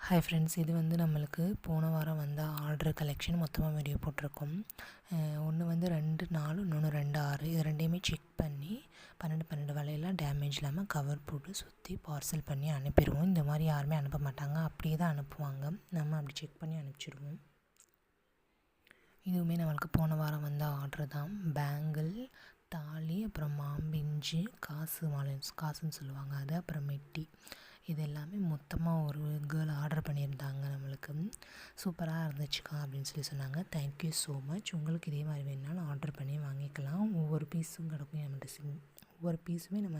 Hi friends, இது வந்து நம்மளுக்கு போன வாரம் வந்த ஆர்டர் கலெக்ஷன் மொத்தமாக வீடியோ போட்டிருக்கோம். ஒன்று வந்து 2 4, இன்னொன்று 2 6. இது ரெண்டையுமே செக் பண்ணி 12 வலையெல்லாம் டேமேஜ் இல்லாமல் கவர் போட்டு சுற்றி பார்சல் பண்ணி அனுப்பிடுவோம். இந்த மாதிரி யாருமே அனுப்ப மாட்டாங்க, அப்படியே தான் அனுப்புவாங்க. நம்ம அப்படி செக் பண்ணி அனுப்பிச்சிடுவோம். இதுவுமே நம்மளுக்கு போன வாரம் வந்த ஆர்டர் தான். பேங்கிள், தாலி, அப்புறம் மாம்பிஞ்சு, காசுன்னு சொல்லுவாங்க அது, அப்புறம் மெட்டி. இது எல்லாமே மொத்தமாக ஒரு கேர்ள் ஆர்டர் பண்ணியிருந்தாங்க. நம்மளுக்கு சூப்பராக இருந்துச்சுக்கா அப்படின்னு சொன்னாங்க. Thank you so much. உங்களுக்கு இதே மாதிரி வேணுனாலும் ஆர்டர் பண்ணி வாங்கிக்கலாம். ஒவ்வொரு பீஸும் கிடக்கும் நம்மகிட்ட. ஒவ்வொரு பீஸுமே நம்ம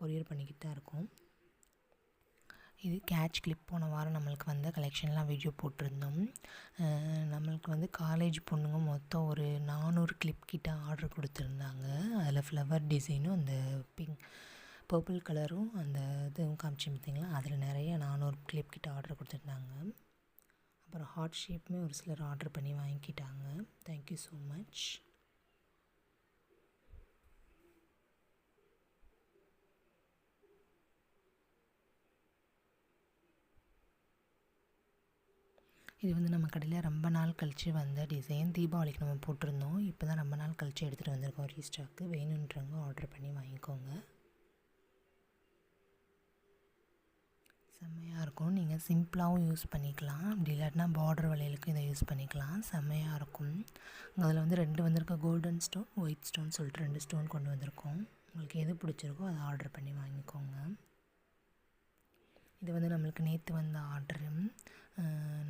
கொரியர் பண்ணிக்கிட்டு தான் இருக்கோம். இது கேட்ச் கிளிப். போன வாரம் நம்மளுக்கு வந்த கலெக்ஷன்லாம் வீடியோ போட்டிருந்தோம். நம்மளுக்கு வந்து காலேஜ் பொண்ணுங்க மொத்தம் ஒரு 400 கிளிப் கிட்ட ஆர்டர் கொடுத்துருந்தாங்க. அதில் ஃப்ளவர் டிசைனும் அந்த பர்பிள் கலரும் அந்த இதுவும் காமிச்சு பார்த்தீங்களா, அதில் நிறைய 400 கிளிப் கிட்ட ஆர்டர் கொடுத்துருந்தாங்க. அப்புறம் ஹார்ட் ஷேப்புமே ஒரு சிலர் ஆர்டர் பண்ணி வாங்கிக்கிட்டாங்க. Thank you so much. இது வந்து நம்ம கடையில் ரொம்ப நாள் கழித்து வந்த டிசைன். தீபாவளிக்கு நம்ம போட்டிருந்தோம். இப்போ தான் ரொம்ப நாள் கழித்து எடுத்துகிட்டு வந்திருக்கோம் ரீஸ்டாக்கு. வேணுன்றவங்க ஆர்டர் பண்ணி வாங்கிக்கோங்க. செம்மையாக இருக்கும். நீங்கள் சிம்பிளாகவும் யூஸ் பண்ணிக்கலாம், அப்படி இல்லாட்டினா பார்டர் வளையலுக்கு இதை யூஸ் பண்ணிக்கலாம். செம்மையாக இருக்கும். அதில் வந்து 2 வந்திருக்க கோல்டன் ஸ்டோன், ஒயிட் ஸ்டோன் சொல்லிட்டு 2 ஸ்டோன் கொண்டு வந்திருக்கோம். உங்களுக்கு எது பிடிச்சிருக்கோ அதை ஆர்டர் பண்ணி வாங்கிக்கோங்க. இது வந்து நம்மளுக்கு நேற்று வந்த ஆர்டரு.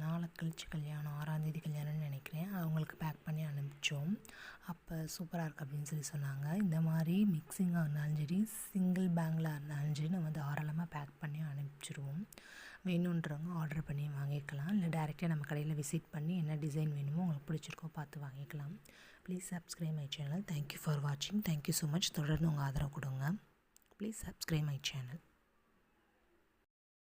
நாளை கழிச்சு கல்யாணம், 6ஆம் தேதி கல்யாணம்னு நினைக்கிறேன். அவங்களுக்கு பேக் பண்ணி அனுப்பிச்சோம். அப்போ சூப்பராக இருக்குது அப்படின்னு சொன்னாங்க. இந்த மாதிரி மிக்சிங்காக இருந்தாலும் சரி, சிங்கிள் பேங்கிளாக இருந்தாலும் சரி, நம்ம வந்து தாராளமாக பேக் பண்ணி அனுப்பிச்சிடுவோம். வேணுன்றவங்க ஆர்டர் பண்ணி வாங்கிக்கலாம். இல்லை டேரெக்டாக நம்ம கடையில் விசிட் பண்ணி என்ன டிசைன் வேணுமோ உங்களுக்கு பிடிச்சிருக்கோ பார்த்து வாங்கிக்கலாம். Please subscribe my channel. Thank you for வாட்சிங். Thank you so much. தொடர்ந்து உங்கள் ஆதரவு கொடுங்க. Please subscribe my channel.